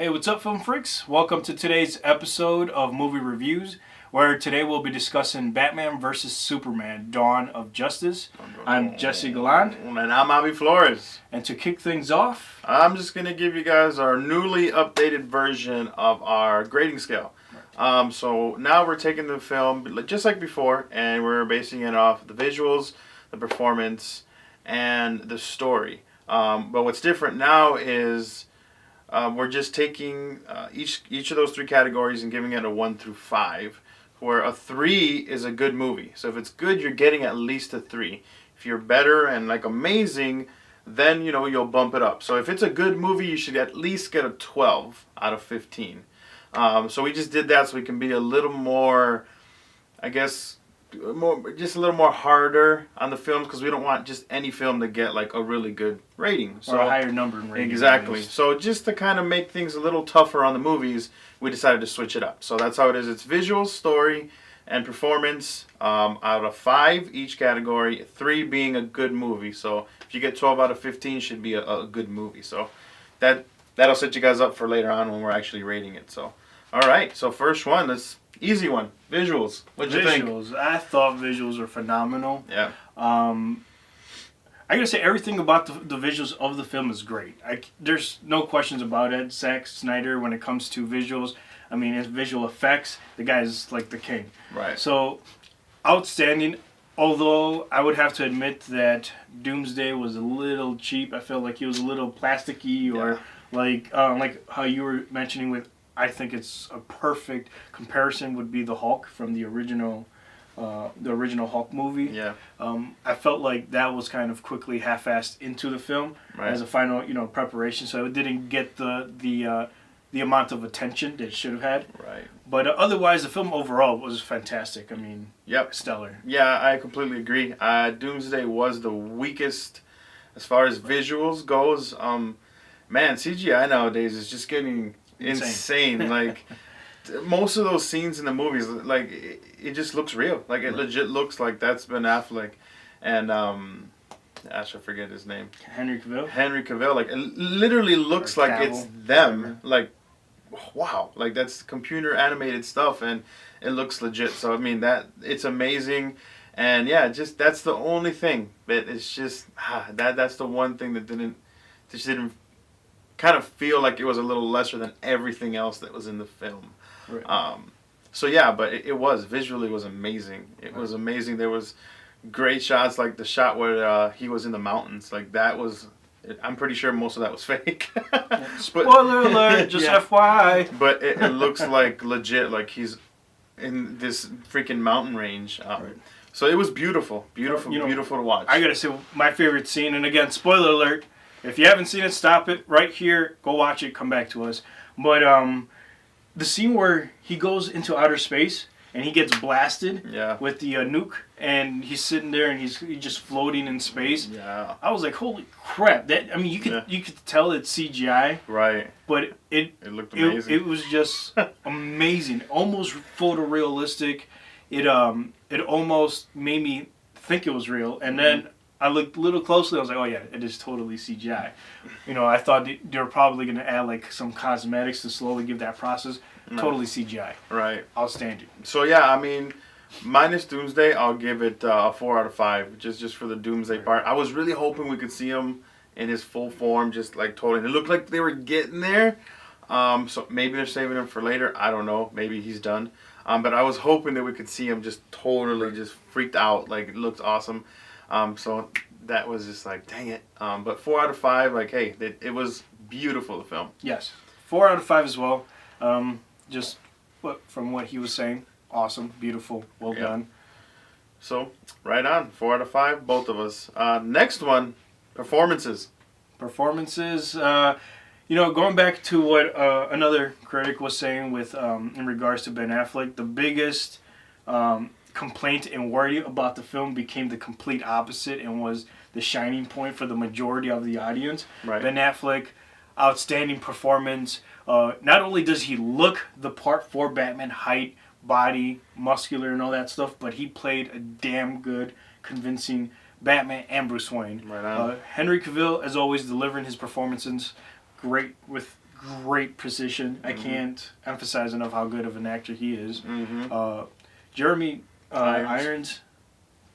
Hey, what's up, film freaks? Welcome to today's episode of Movie Reviews, where today we'll be discussing Batman vs. Superman: Dawn of Justice. I'm Jesse Galland. And I'm Avi Flores. And to kick things off, I'm just going to give you guys our newly updated version of our grading scale. So now we're taking the film, just like before, and we're basing it off the visuals, the performance, and the story. But what's different now is we're just taking each of those three categories and giving it a 1 through 5, where a 3 is a good movie. So if it's good, you're getting at least a 3. If you're better and like amazing, then you'll bump it up. So if it's a good movie, you should at least get a 12 out of 15. So we just did that so we can be a little more, I guess, just a little more harder on the films, because we don't want just any film to get like a really good rating. So or a higher number in rating. Exactly. So just to kind of make things a little tougher on the movies, we decided to switch it up. So that's how it is. It's visual, story, and performance out of 5 each category, 3 being a good movie. So if you get 12 out of 15, should be a good movie. So that'll set you guys up for later on when we're actually rating it. So all right. So first one, this easy one, visuals. What'd you think? Visuals. I thought visuals were phenomenal. Yeah. I gotta say, everything about the visuals of the film is great. There's no questions about it. Zack Snyder, when it comes to visuals, I mean, his visual effects, the guy's like the king. Right. So, outstanding. Although I would have to admit that Doomsday was a little cheap. I felt like he was a little plasticky, or like how you were mentioning with. I think it's a perfect comparison would be the Hulk from the original Hulk movie. Yeah. I felt like that was kind of quickly half-assed into the film as a final, preparation. So it didn't get the amount of attention that it should have had. Right. But otherwise, the film overall was fantastic. I mean, stellar. Yeah, I completely agree. Doomsday was the weakest as far as visuals goes. Man, CGI nowadays is just getting insane. Like most of those scenes in the movies, like it just looks real. Like it legit looks like that's Ben Affleck, and I should forget his name. Henry Cavill. Like it literally looks like it's them. Like wow, like that's computer animated stuff, and it looks legit. So I mean that it's amazing, and yeah, just that's the only thing. But it's just that's the one thing that didn't kind of feel like it was a little lesser than everything else that was in the film. Right. So yeah, but it was visually was amazing. It was amazing. There was great shots, like the shot where he was in the mountains. Like that was, I'm pretty sure most of that was fake. Spoiler alert, just FYI. But it looks like legit, like he's in this freaking mountain range. So it was beautiful to watch. I gotta say, my favorite scene, and again, spoiler alert. If you haven't seen it, stop it right here. Go watch it. Come back to us. But the scene where he goes into outer space and he gets blasted with the nuke, and he's sitting there and he's just floating in space. Yeah. I was like, holy crap! That you could tell it's CGI. Right. But it looked amazing. It was just amazing, almost photorealistic. It almost made me think it was real, and then I looked a little closely. I was like, "Oh yeah, it is totally CGI." I thought they were probably going to add like some cosmetics to slowly give that process. Totally CGI. Right. Outstanding. So yeah, I mean, minus Doomsday, I'll give it a 4 out of 5, just for the Doomsday part. I was really hoping we could see him in his full form, just like totally. It looked like they were getting there. So maybe they're saving him for later. I don't know. Maybe he's done. But I was hoping that we could see him just totally just freaked out. Like it looked awesome. So that was just like, dang it. But 4 out of 5, like, hey, it was beautiful, the film. Yes. 4 out of 5 as well. Just from what he was saying, awesome, beautiful, well done. So, right on. 4 out of 5, both of us. Next one, performances. Performances. Going back to what another critic was saying with in regards to Ben Affleck, the biggest complaint and worry about the film became the complete opposite and was the shining point for the majority of the audience. Right. Ben Affleck, outstanding performance. Not only does he look the part for Batman, height, body, muscular, and all that stuff, but he played a damn good, convincing Batman and Bruce Wayne. Right on. Henry Cavill, as always, delivering his performances great great position. I can't emphasize enough how good of an actor he is. Jeremy Irons,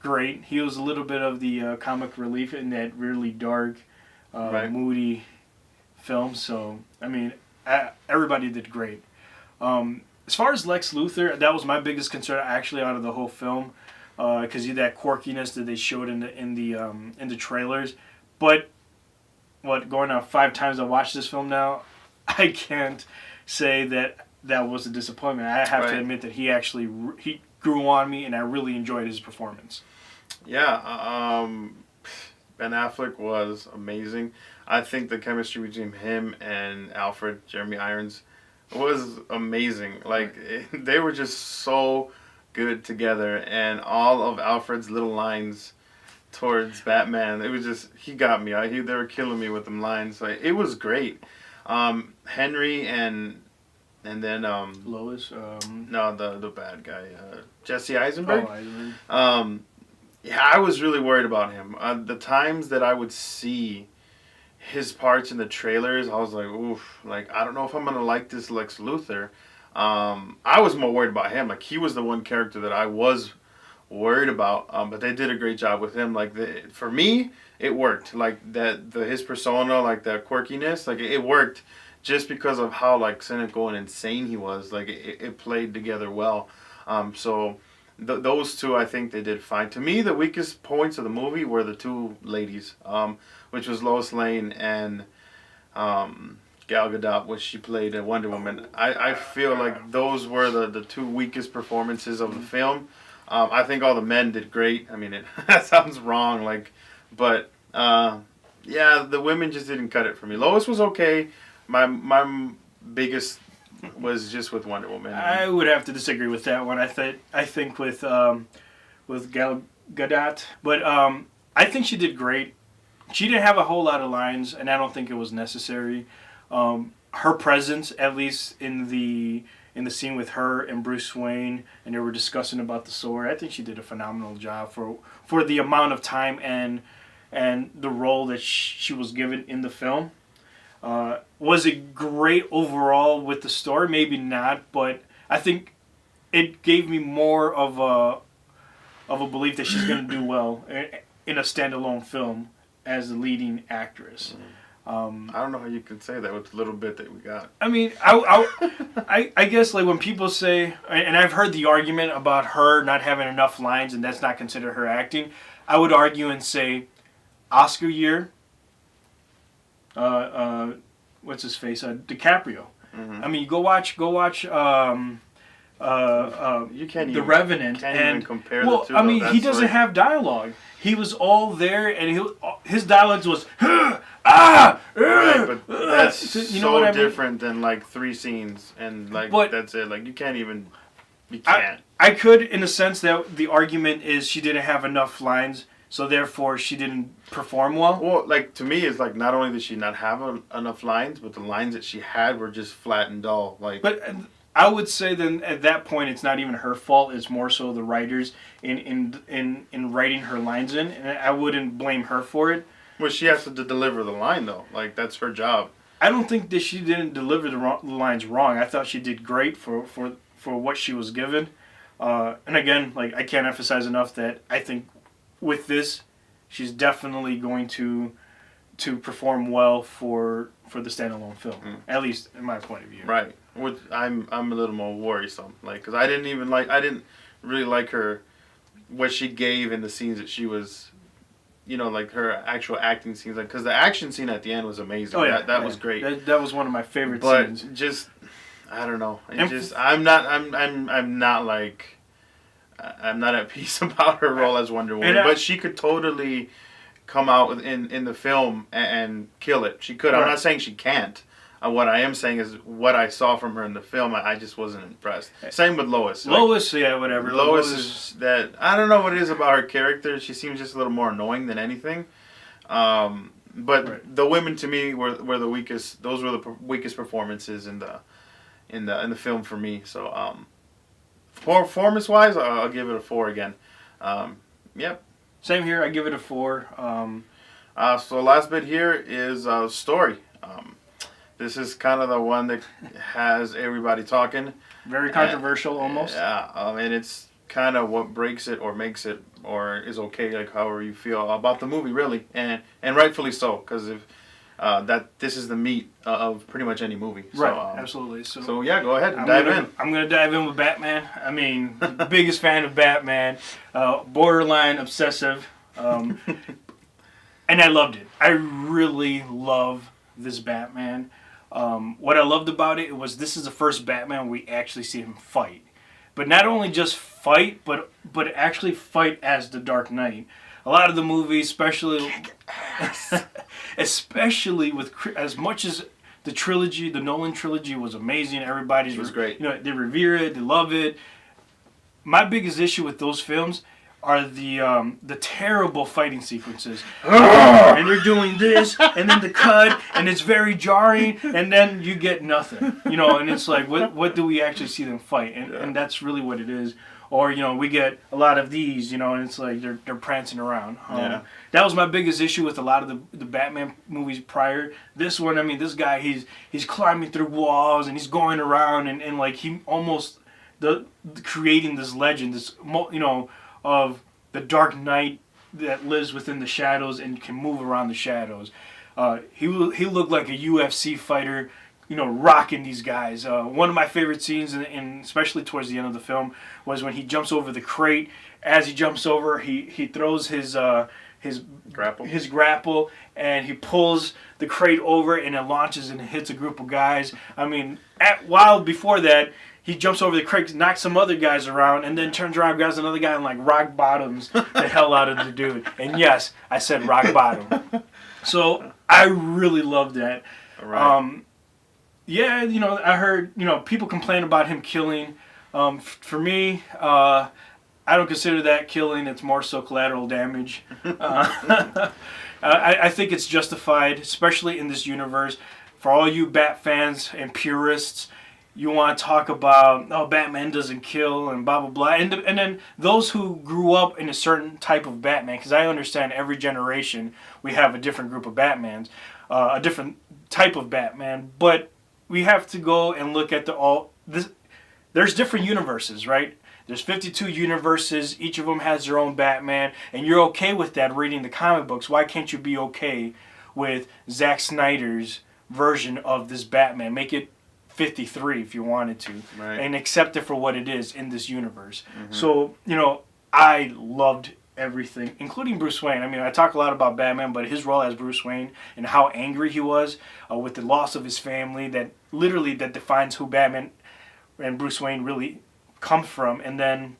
great. He was a little bit of the comic relief in that really dark, moody film. So, I mean, everybody did great. As far as Lex Luthor, that was my biggest concern actually out of the whole film, because that quirkiness that they showed in the trailers. But going on 5 times I watched this film now, I can't say that was a disappointment. I have to admit that he grew on me, and I really enjoyed his performance. Yeah, Ben Affleck was amazing. I think the chemistry between him and Alfred, Jeremy Irons, was amazing. Like, they were just so good together, and all of Alfred's little lines towards Batman, it was just, he got me. They were killing me with them lines. Like, it was great. Henry and then Lois. No, the bad guy, Jesse Eisenberg. Oh, Eisenberg. Yeah, I was really worried about him. The times that I would see his parts in the trailers, I was like, oof, like, I don't know if I'm going to like this Lex Luthor. I was more worried about him. Like, he was the one character that I was worried about, but they did a great job with him. Like, for me, it worked. Like, his persona, like, that quirkiness, like, it worked just because of how, like, cynical and insane he was. Like, it played together well. So those two, I think they did fine. To me, the weakest points of the movie were the two ladies, which was Lois Lane and Gal Gadot, which she played in Wonder Woman. I feel like those were the two weakest performances of the film. I think all the men did great. I mean, that sounds wrong, like, but yeah, the women just didn't cut it for me. Lois was okay. My biggest was just with Wonder Woman. I would have to disagree with that one. I think with Gal Gadot, but I think she did great. She didn't have a whole lot of lines, and I don't think it was necessary. Her presence, at least in the scene with her and Bruce Wayne, and they were discussing about the sword, I think she did a phenomenal job for the amount of time and the role that she was given in the film. Was it great overall with the story? Maybe not, but I think it gave me more of a belief that she's going to do well in a standalone film as the leading actress. I don't know how you can say that with the little bit that we got. I mean, I guess, like, when people say, and I've heard the argument about her not having enough lines and that's not considered her acting, I would argue and say Oscar year, what's his face, DiCaprio. I mean, go watch You can't The Revenant, can't and even compare the two. I mean, he doesn't have dialogue. He was all there, and his dialogue was right, but that's you know what I mean? different than like 3 scenes and like that's it. Like, you can't. I could, in a sense, that the argument is she didn't have enough lines, so therefore she didn't perform well. Well, like, to me, it's like not only did she not have enough lines, but the lines that she had were just flat and dull. Like, but I would say then at that point it's not even her fault. It's more so the writers in writing her lines in, and I wouldn't blame her for it. well, she has to deliver the line though. Like, that's her job. I don't think that she didn't deliver the lines wrong. I thought she did great for what she was given. And again, like, I can't emphasize enough that I think with this, she's definitely going to perform well for the standalone film, at least in my point of view. Right. Which I'm a little more worrisome, like, because I didn't really like her, what she gave in the scenes that she was, like her actual acting scenes, like, because the action scene at the end was amazing. Oh yeah, that was great. That was one of my favorite but scenes. Just, I don't know. I'm not like, I'm not at peace about her role as Wonder Woman, but she could totally come out in the film and kill it. She could. Right. I'm not saying she can't. What I am saying is what I saw from her in the film, I just wasn't impressed. Same with Lois. Lois, yeah, whatever. Lois is that, I don't know what it is about her character. She seems just a little more annoying than anything. But right. The women, to me, were the weakest. Those were the weakest performances in the film for me. So, performance wise, I'll give it a 4 again. Yep. Same here. I give it a 4. So last bit here is story. This is kind of the one that has everybody talking. Very controversial, almost. Yeah, and it's kind of what breaks it or makes it or is okay, like however you feel about the movie, really, and rightfully so, because if this is the meat of pretty much any movie. So, Right, absolutely. So yeah, go ahead and dive in. I'm gonna dive in with Batman. I mean, biggest fan of Batman, borderline obsessive, and I loved it. I really love this Batman. What I loved about it was this is the first Batman we actually see him fight, but not only just fight, but actually fight as the Dark Knight. A lot of the movies, especially with as much as the trilogy, the Nolan trilogy was amazing. Everybody's was great. They revere it, they love it. My biggest issue with those films are the terrible fighting sequences. And they're doing this, and then the cut, and it's very jarring, and then you get nothing. And it's like, what do we actually see them fight? And that's really what it is. Or, we get a lot of these, and it's like they're prancing around. That was my biggest issue with a lot of the Batman movies prior. This one, I mean, this guy, he's climbing through walls, and he's going around, and like he almost creating this legend, of the Dark Knight that lives within the shadows and can move around the shadows. He looked like a UFC fighter, rocking these guys. One of my favorite scenes, and especially towards the end of the film, was when he jumps over the crate. As he jumps over, he throws his grapple, and he pulls the crate over, and it launches and hits a group of guys. I mean, while before that, he jumps over the crate, knocks some other guys around, and then turns around, grabs another guy, and like rock bottoms the hell out of the dude. And yes, I said rock bottom. So I really loved that. Right. Yeah, I heard people complain about him killing. For me, I don't consider that killing. It's more so collateral damage. I think it's justified, especially in this universe. For all you Bat fans and purists, you want to talk about, Batman doesn't kill and blah, blah, blah. And then those who grew up in a certain type of Batman, because I understand every generation we have a different group of Batmans, a different type of Batman, but we have to go and look at there's different universes, right? There's 52 universes, each of them has their own Batman, and you're okay with that reading the comic books. Why can't you be okay with Zack Snyder's version of this Batman? Make it 53 if you wanted to, right, and accept it for what it is in this universe. Mm-hmm. So, I loved everything, including Bruce Wayne. I mean, I talk a lot about Batman, but his role as Bruce Wayne and how angry he was with the loss of his family, that defines who Batman and Bruce Wayne really come from, and then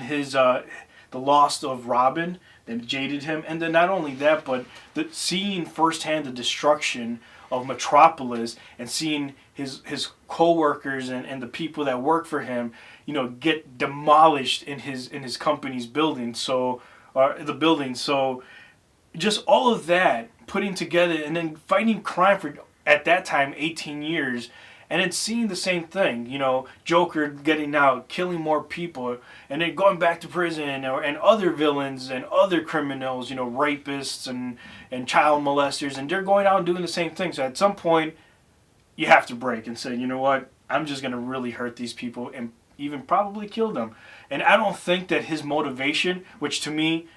his the loss of Robin that jaded him, and then not only that, but seeing firsthand the destruction of Metropolis and seeing his co-workers and the people that work for him, get demolished in his company's building. So just all of that putting together, and then fighting crime for, at that time, 18 years, and then seeing the same thing, Joker getting out, killing more people, and then going back to prison, and other villains and other criminals, rapists and child molesters, and they're going out and doing the same thing. So at some point, you have to break and say, you know what, I'm just going to really hurt these people and even probably kill them. And I don't think that his motivation, which to me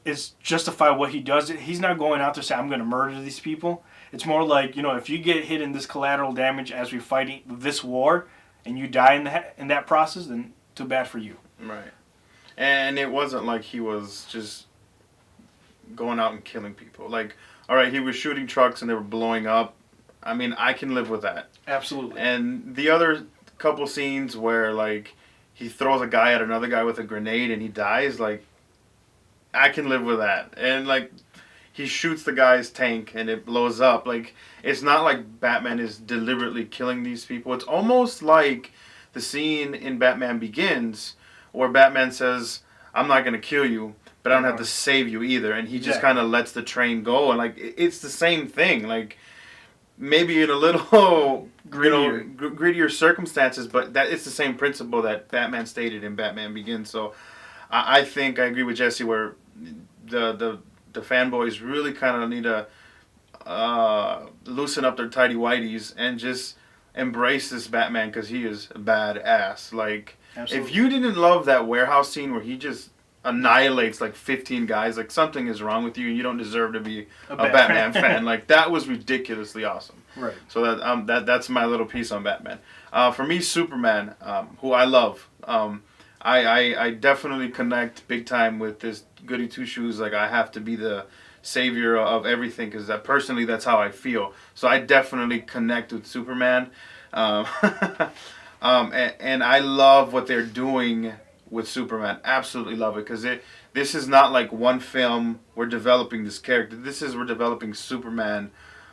is justify what he does, he's not going out to say, I'm going to murder these people. It's more like, if you get hit in this collateral damage as we're fighting this war, and you die in that process, then too bad for you. Right. And it wasn't like he was just going out and killing people. Like, all right, he was shooting trucks and they were blowing up. I mean, I can live with that. Absolutely. And the other couple scenes where, like, he throws a guy at another guy with a grenade and he dies, like, I can live with that. And, like, he shoots the guy's tank and it blows up. Like, it's not like Batman is deliberately killing these people. It's almost like the scene in Batman Begins where Batman says, I'm not going to kill you, but I don't have to save you either. And he just kind of lets the train go. And, like, it's the same thing. Like, maybe in a little grittier circumstances, but it's the same principle that Batman stated in Batman Begins. So I think I agree with Jesse where the fanboys really kind of need to loosen up their tidy whities and just embrace this Batman because he is badass. Like, Absolutely. if you didn't love that warehouse scene where he just annihilates like 15 guys, like something is wrong with you and you don't deserve to be a Batman fan. Like, that was ridiculously awesome. Right. So that's my little piece on Batman. For me, Superman, who I love. I definitely connect big time with this goody two shoes. Like, I have to be the savior of everything because personally that's how I feel. So I definitely connect with Superman. Um, and I love what they're doing with Superman. Absolutely love it because this is not like one film we're developing this character. We're developing Superman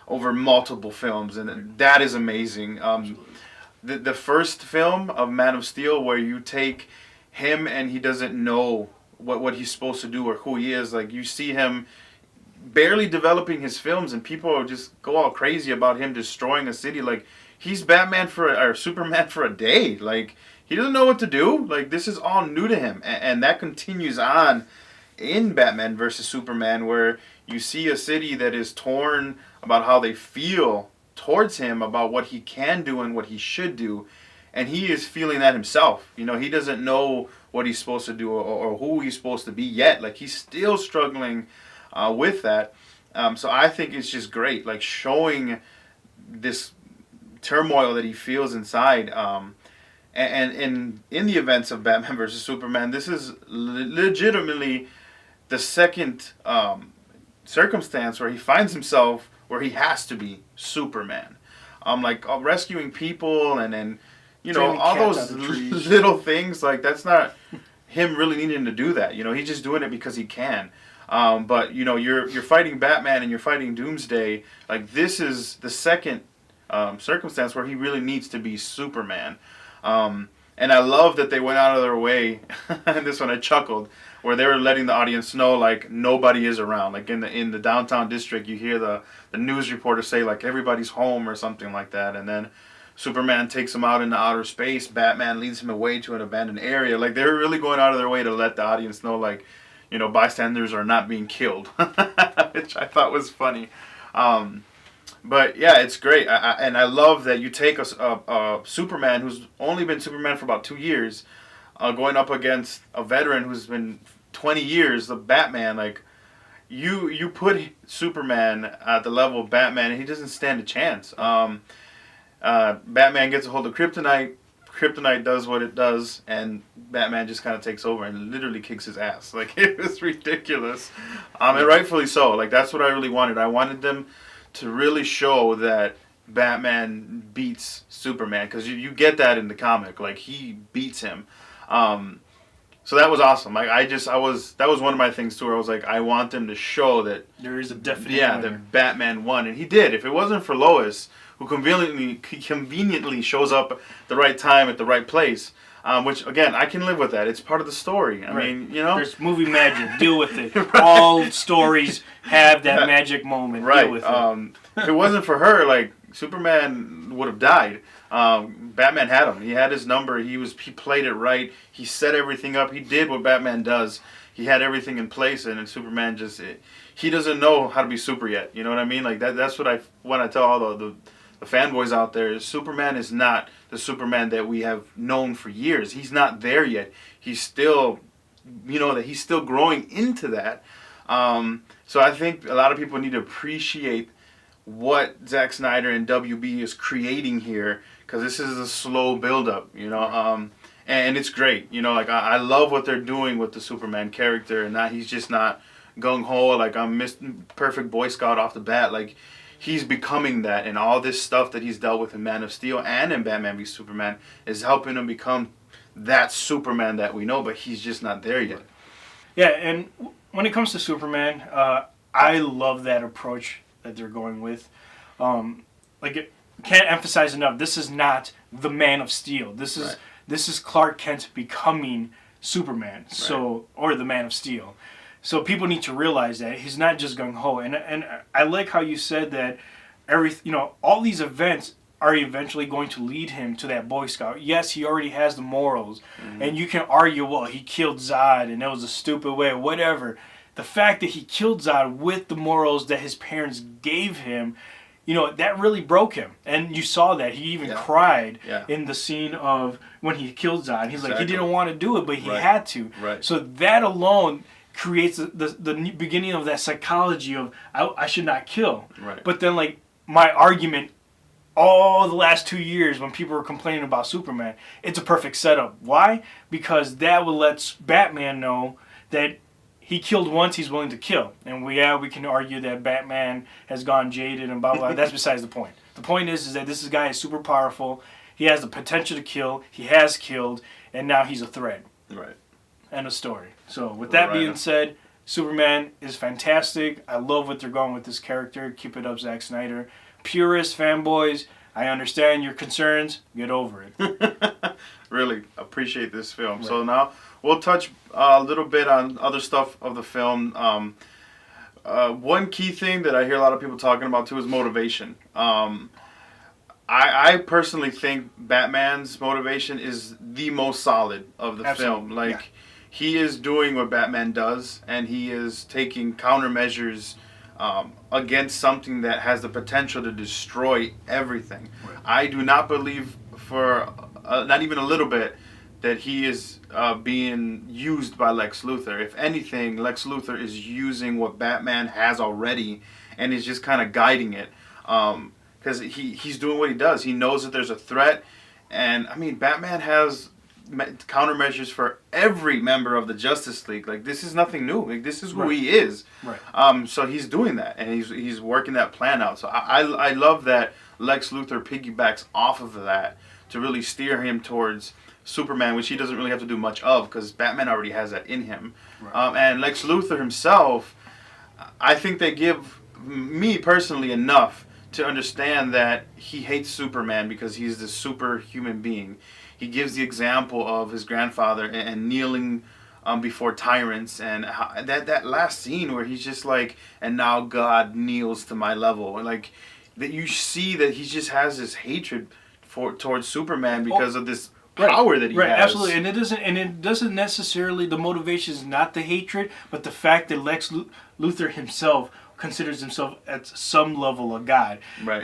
over multiple films, and that is amazing. The first film of Man of Steel, where you take him and he doesn't know what he's supposed to do or who he is, like you see him barely developing his films, and people just go all crazy about him destroying a city. Like, he's or Superman for a day. Like, he doesn't know what to do. Like, this is all new to him, and that continues on in Batman versus Superman, where you see a city that is torn about how they feel towards him, about what he can do and what he should do, and he is feeling that himself. You know, he doesn't know what he's supposed to do or who he's supposed to be yet. Like, he's still struggling with that. So I think it's just great, like showing this turmoil that he feels inside. And in the events of Batman versus Superman, this is legitimately the second circumstance where he finds himself where he has to be Superman. Like rescuing people and you know, Training all cats those out of trees. little things, like that's not him really needing to do that. You know, he's just doing it because he can. But you know, you're fighting Batman and you're fighting Doomsday. Like, this is the second circumstance where he really needs to be Superman. And I love that they went out of their way. And this one I chuckled, where they were letting the audience know like nobody is around. Like in the downtown district, you hear the news reporter say like everybody's home or something like that, and then Superman takes him out into outer space. Batman leads him away to an abandoned area. Like, they're really going out of their way to let the audience know, like, you know, bystanders are not being killed, which I thought was funny. But yeah, it's great, and I love that you take a Superman who's only been Superman for about 2 years, going up against a veteran who's been 20 years, the Batman. Like, you put Superman at the level of Batman, and he doesn't stand a chance. Batman gets a hold of Kryptonite. Kryptonite does what it does, and Batman just kind of takes over and literally kicks his ass. Like, it was ridiculous, and rightfully so. Like, that's what I really wanted. I wanted them to really show that Batman beats Superman, because you get that in the comic. Like, he beats him. So that was awesome. Like, that was one of my things too, where I was like, I want them to show that There is a definite winner. that Batman won, and he did. If it wasn't for Lois, who conveniently shows up at the right time at the right place, which again, I can live with that. It's part of the story. I mean, you know, there's movie magic. Deal with it. Right. All stories have that magic moment. Right. Deal with it. If it wasn't for her, like, Superman would have died. Batman had him. He had his number. He played it right. He set everything up. He did what Batman does. He had everything in place, and then Superman he doesn't know how to be super yet. You know what I mean? Like, that's what I want to tell all the fanboys out there, is Superman is not the Superman that we have known for years. He's not there yet. He's still, you know, that he's still growing into that. So I think a lot of people need to appreciate what Zack Snyder and WB is creating here, because this is a slow build-up, you know, and it's great. You know, like, I love what they're doing with the Superman character, and that he's just not gung-ho, like, I'm Mr. Perfect Boy Scout off the bat. Like, he's becoming that, and all this stuff that he's dealt with in Man of Steel and in Batman v Superman is helping him become that Superman that we know, but he's just not there yet. Yeah, and when it comes to Superman, I love that approach that they're going with. Can't emphasize enough, this is not the Man of Steel. This is Clark Kent becoming Superman, or the Man of Steel. So people need to realize that he's not just gung ho. And I like how you said that all these events are eventually going to lead him to that Boy Scout. Yes, he already has the morals, and you can argue, well, he killed Zod and that was a stupid way, whatever. the fact that he killed Zod with the morals that his parents gave him, you know, that really broke him. And you saw that. He even cried in the scene of when he killed Zod. He's like, he didn't want to do it, but he had to. Right. So that alone creates the beginning of that psychology of, I should not kill. Right. But then, like, my argument all the last 2 years when people were complaining about Superman, it's a perfect setup. Why? Because that will let Batman know that he killed once, he's willing to kill. And we can argue that Batman has gone jaded and blah, blah, blah. That's besides the point. The point is that this guy is super powerful. He has the potential to kill. He has killed. And now he's a threat. Right. End of story. So with that being said, Superman is fantastic. I love what they're going with this character. Keep it up, Zack Snyder. Purists, fanboys, I understand your concerns. Get over it. Really appreciate this film. Right. So now we'll touch a little bit on other stuff of the film. One key thing that I hear a lot of people talking about too is motivation. I personally think Batman's motivation is the most solid of the film. Like, he is doing what Batman does, and he is taking countermeasures against something that has the potential to destroy everything. Right. I do not believe for not even a little bit that he is being used by Lex Luthor. If anything, Lex Luthor is using what Batman has already and is just kind of guiding it. Because he's doing what he does. He knows that there's a threat. And, I mean, Batman has countermeasures for every member of the Justice League. Like, this is nothing new. Like, this is who he is. Right. So he's doing that, and he's working that plan out. So I love that Lex Luthor piggybacks off of that to really steer him towards Superman, which he doesn't really have to do much of because Batman already has that in him. Right. And Lex Luthor himself, I think they give me personally enough to understand that he hates Superman because he's this superhuman being. He gives the example of his grandfather and kneeling before tyrants, and that last scene where he's just like, and now God kneels to my level. Like, that you see that he just has this hatred towards Superman because of this power that he has. Right, absolutely. And it doesn't necessarily, the motivation is not the hatred, but the fact that Lex Luthor himself considers himself at some level a god. Right.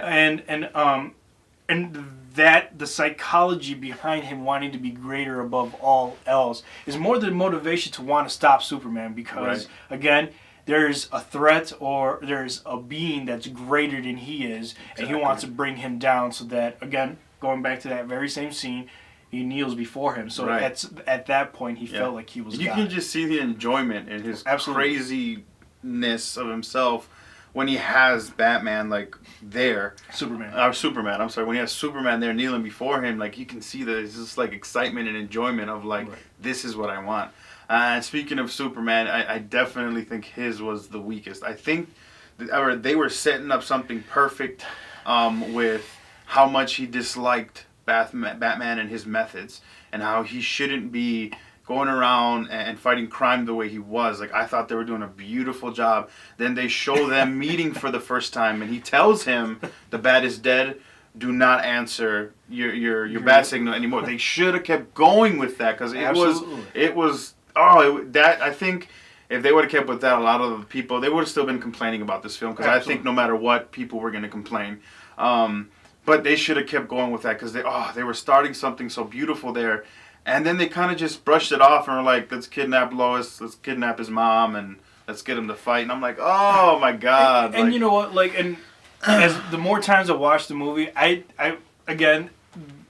And that the psychology behind him wanting to be greater above all else is more than motivation to want to stop Superman because, again, there's a threat or there's a being that's greater than he is, and he wants to bring him down so that, again, going back to that very same scene, he kneels before him. So at that point, he felt like he was God. You can just see the enjoyment in his craziness of himself when he has Batman, like, there. Superman, I'm sorry. When he has Superman there kneeling before him, like, you can see that it's just, like, excitement and enjoyment of, like, this is what I want. And speaking of Superman, I definitely think his was the weakest. I think they were setting up something perfect with how much he disliked Batman and his methods, and how he shouldn't be going around and fighting crime the way he was. Like, I thought they were doing a beautiful job. Then they show them meeting for the first time, and he tells him the bat is dead. Do not answer your bat signal anymore. They should have kept going with that because I think if they would have kept with that, a lot of the people, they would have still been complaining about this film because I think no matter what, people were going to complain. But they should have kept going with that because they were starting something so beautiful there. And then they kind of just brushed it off and were like, let's kidnap Lois, let's kidnap his mom, and let's get him to fight. And I'm like, oh my God. And you know what, like, and as the more times I watch the movie, again,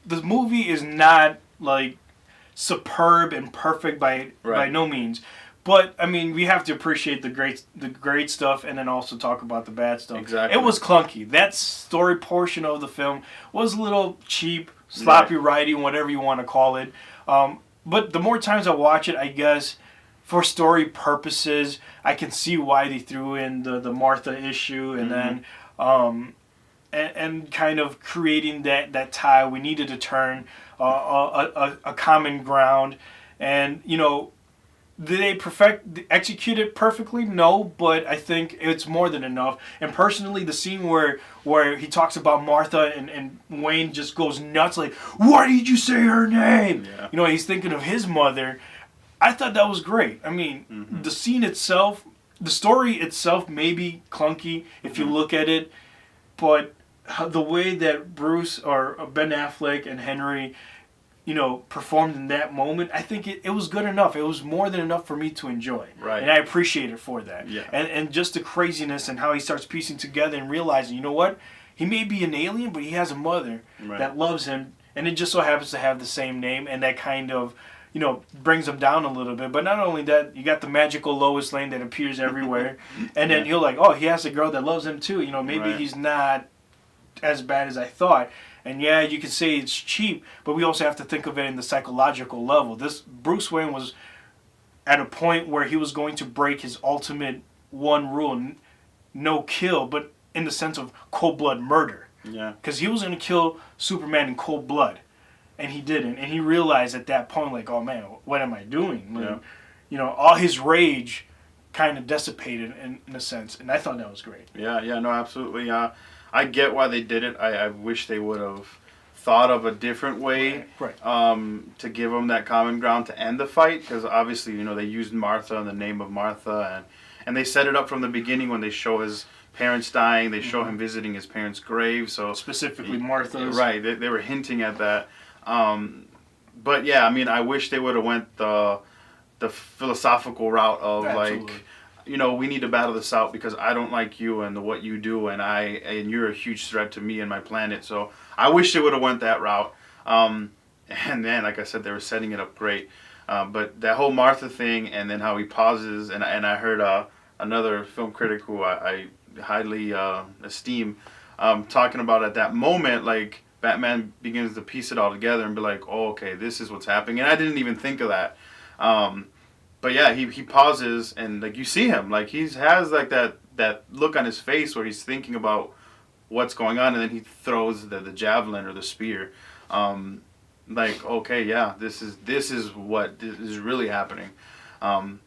the movie is not, like, superb and perfect by no means. But, I mean, we have to appreciate the great stuff and then also talk about the bad stuff. Exactly. It was clunky. That story portion of the film was a little cheap, sloppy writing, whatever you want to call it. But the more times I watch it, I guess, for story purposes, I can see why they threw in the Martha issue and then and kind of creating that tie. We needed to turn a common ground. And, you know, did they execute it perfectly? No, but I think it's more than enough. And personally, the scene where he talks about Martha and Wayne just goes nuts, like, why did you say her name? Yeah. You know, he's thinking of his mother. I thought that was great. I mean, the scene itself, the story itself may be clunky if you look at it, but the way that Bruce or Ben Affleck and Henry, performed in that moment, I think it was good enough. It was more than enough for me to enjoy. Right. And I appreciate it for that. Yeah. And just the craziness and how he starts piecing together and realizing, you know what? He may be an alien, but he has a mother that loves him, and it just so happens to have the same name, and that kind of, brings him down a little bit. But not only that, you got the magical Lois Lane that appears everywhere, and then you're like, oh, he has a girl that loves him too. Maybe he's not as bad as I thought. And yeah, you can say it's cheap, but we also have to think of it in the psychological level. This Bruce Wayne was at a point where he was going to break his ultimate one rule, no kill, but in the sense of cold blood murder. Yeah. Because he was going to kill Superman in cold blood, and he didn't. And he realized at that point, like, oh man, what am I doing? Like, all his rage kind of dissipated in a sense, and I thought that was great. Yeah, no, absolutely. I get why they did it. I wish they would have thought of a different way to give them that common ground to end the fight, because obviously, they used Martha in the name of Martha, and they set it up from the beginning when they show his parents dying. They show him visiting his parents' grave. So specifically Martha's. Right, they were hinting at that. But yeah, I mean, I wish they would have went the philosophical route of Absolutely. like, we need to battle this out because I don't like you and what you do, and you're a huge threat to me and my planet. So I wish they would have went that route. And then, like I said, they were setting it up great. But that whole Martha thing, and then how he pauses, and I heard another film critic who I highly esteem talking about at that moment, like Batman begins to piece it all together and be like, oh, okay, this is what's happening. And I didn't even think of that. But yeah, he pauses, and like you see him, like he has like that look on his face where he's thinking about what's going on, and then he throws the javelin or the spear. Like, okay, yeah, this is what is really happening. And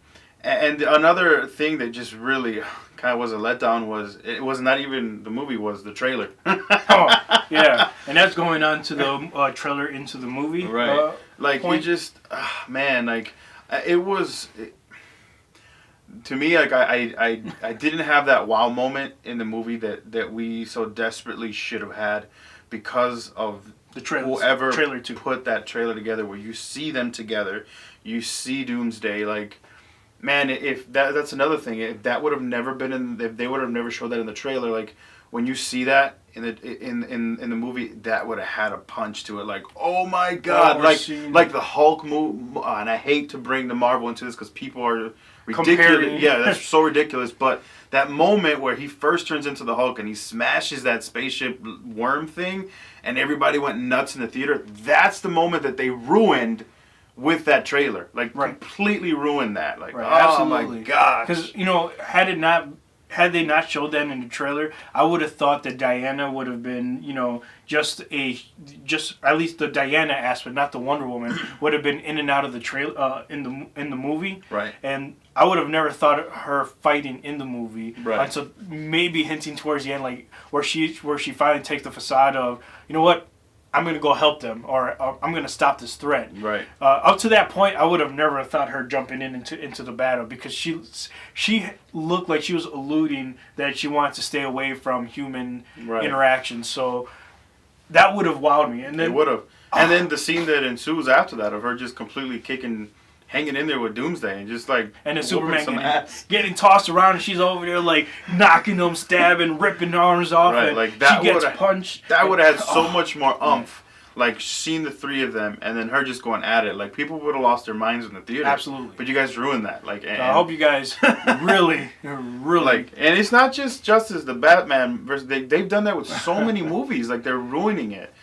another thing that just really kind of was a letdown was it was not even the movie, was the trailer. Oh, yeah, and that's going on to the trailer into the movie. Right. Like point. you just, man, like it was. To me, like I didn't have that wow moment in the movie that we so desperately should have had, because of the trailer. Whoever trailer 2 put that trailer together, where you see them together, you see Doomsday. Like, man, if that's another thing. If that would have never been if they would have never showed that in the trailer, like when you see that in the movie, that would have had a punch to it. Like, oh my God, like the Hulk move. And I hate to bring the Marvel into this because people are ridiculous. Comparing. Yeah, that's so ridiculous. But that moment where he first turns into the Hulk and he smashes that spaceship worm thing, and everybody went nuts in the theater. That's the moment that they ruined with that trailer. Like, completely ruined that. Like, oh absolutely. My gosh. Because had they not showed that in the trailer, I would have thought that Diana would have been, just at least the Diana aspect, not the Wonder Woman, would have been in and out of the trailer in the movie. Right. And I would have never thought of her fighting in the movie. Right. Until maybe hinting towards the end, like where she finally takes the facade of, you know what, I'm going to go help them, or I'm going to stop this threat. Right. Up to that point, I would have never thought her jumping into the battle, because she looked like she was alluding that she wanted to stay away from human interaction. So that would have wowed me. And then it would have. And then the scene that ensues after that of her just completely hanging in there with Doomsday and just like and then Superman getting tossed around, and she's over there like knocking them, stabbing, ripping arms off, and like that she gets punched. That would have had so much more oomph. Like seeing the three of them and then her just going at it. Like people would have lost their minds in the theater. Absolutely. But you guys ruined that. Like, and I hope you guys really like. And it's not just Justice the Batman versus. They've done that with so many movies. Like they're ruining it.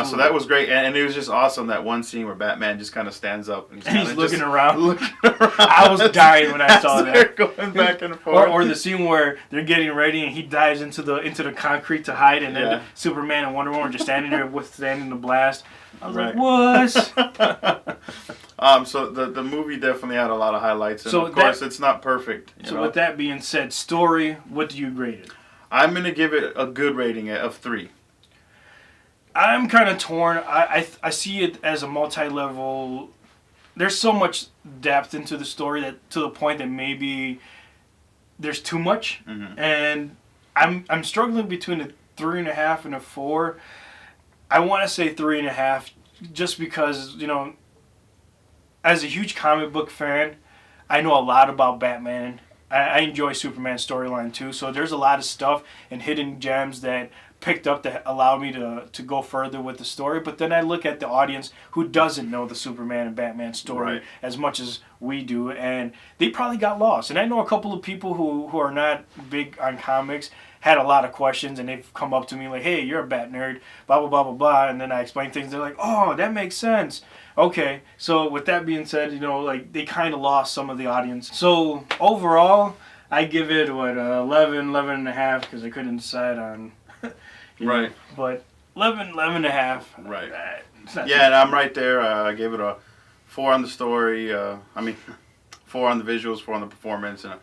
So that was great, and it was just awesome, that one scene where Batman just kind of stands up and he's looking around. I was dying when I saw that. Going back and forth. Or the scene where they're getting ready and he dives into the concrete to hide, and then Superman and Wonder Woman are just standing there withstanding the blast. I was like, what? So the movie definitely had a lot of highlights, and of course it's not perfect. So with that being said, story, what do you grade it? I'm gonna give it a good rating of 3. I'm kind of torn. I see it as a multi-level. There's so much depth into the story that to the point that maybe there's too much, Mhm. and I'm struggling between a 3.5 and a 4. I want to say 3.5, just because as a huge comic book fan, I know a lot about Batman. I enjoy Superman's storyline too, so there's a lot of stuff and hidden gems that picked up that allow me to go further with the story. But then I look at the audience who doesn't know the Superman and Batman story Right. as much as we do, and they probably got lost. And I know a couple of people who are not big on comics had a lot of questions, and they've come up to me like, hey, you're a Bat nerd, blah, blah, blah, blah, blah. And then I explain things. They're like, oh, that makes sense. Okay, so with that being said, like they kind of lost some of the audience. So overall, I give it, 11 and a half, because I couldn't decide on, Right. But 11 and a half. Right. It's not Yeah, and I'm right there. I gave it a 4 on the story. 4 on the visuals, 4 on the performance, and a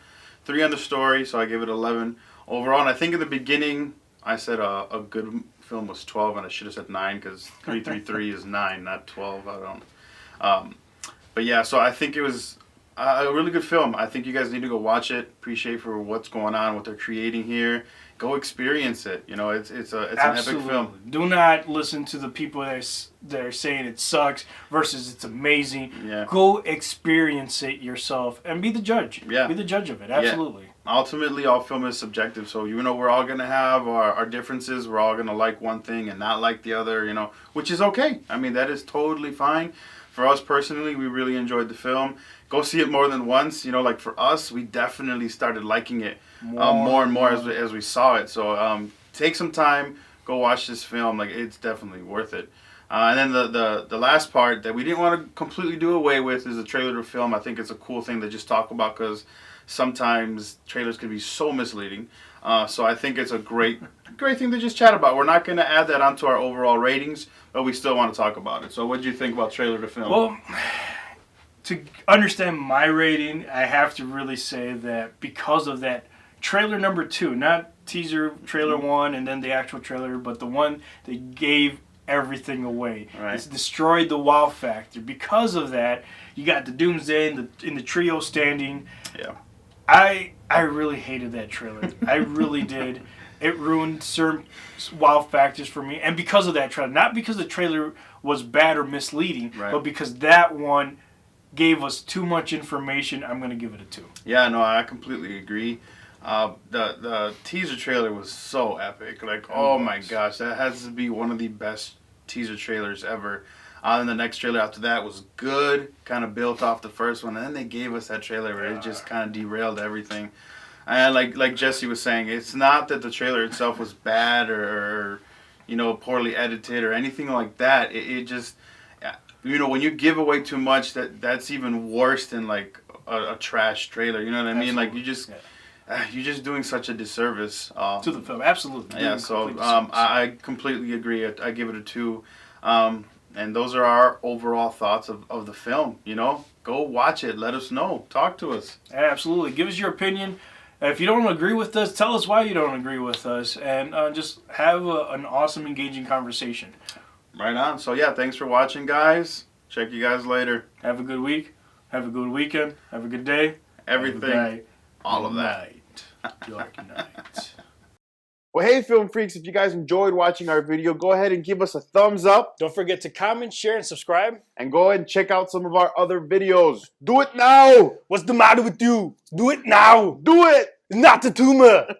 3 on the story. So I gave it 11 overall. And I think in the beginning I said a good film was 12, and I should have said 9, because 333 is 9, not 12. I don't. But yeah, so I think it was a really good film. I think you guys need to go watch it. Appreciate for what's going on, what they're creating here. Go experience it. It's an epic film. Do not listen to the people that are saying it sucks versus it's amazing. Yeah. Go experience it yourself and be the judge. Yeah. Be the judge of it. Absolutely. Ultimately, all film is subjective, so we're all gonna have our differences. We're all gonna like one thing and not like the other, which is okay. I mean, that is totally fine. For us personally, we really enjoyed the film. Go see it more than once. Like for us, we definitely started liking it more and more as we saw it. So take some time, go watch this film. Like, it's definitely worth it. And then the last part that we didn't want to completely do away with is the trailer to film. I think it's a cool thing to just talk about, because sometimes trailers can be so misleading. So I think it's a great thing to just chat about. We're not going to add that onto our overall ratings, but we still want to talk about it. So what did you think about trailer to film? Well, to understand my rating, I have to really say that because of that trailer number 2, not teaser trailer 1 and then the actual trailer, but the one that gave everything away. Right. It's destroyed the wow factor. Because of that, you got the Doomsday in the trio standing. Yeah. I really hated that trailer. I really did. It ruined certain wow factors for me. And because of that trailer, not because the trailer was bad or misleading, Right. but because that one gave us too much information, I'm going to give it a 2. Yeah, no, I completely agree. The teaser trailer was so epic. Like, oh my gosh, that has to be one of the best teaser trailers ever. And the next trailer after that was good, kind of built off the first one, and then they gave us that trailer where it just kind of derailed everything. And like Jesse was saying, it's not that the trailer itself was bad or poorly edited or anything like that. It just, when you give away too much, that's even worse than like a trash trailer. You know what I mean? Like, you're just doing such a disservice To the film, absolutely. Yeah, so I completely agree. I give it a 2. And those are our overall thoughts of the film. Go watch it. Let us know. Talk to us. Absolutely. Give us your opinion. If you don't agree with us, tell us why you don't agree with us. And just have an awesome, engaging conversation. Right on. So, yeah, thanks for watching, guys. Check you guys later. Have a good week. Have a good weekend. Have a good day. Everything. Have a good night. All of that. Night. Dark night. Well, hey, film freaks, if you guys enjoyed watching our video, go ahead and give us a thumbs up. Don't forget to comment, share, and subscribe. And go ahead and check out some of our other videos. Do it now. What's the matter with you? Do it now. Do it. It's not the tumor.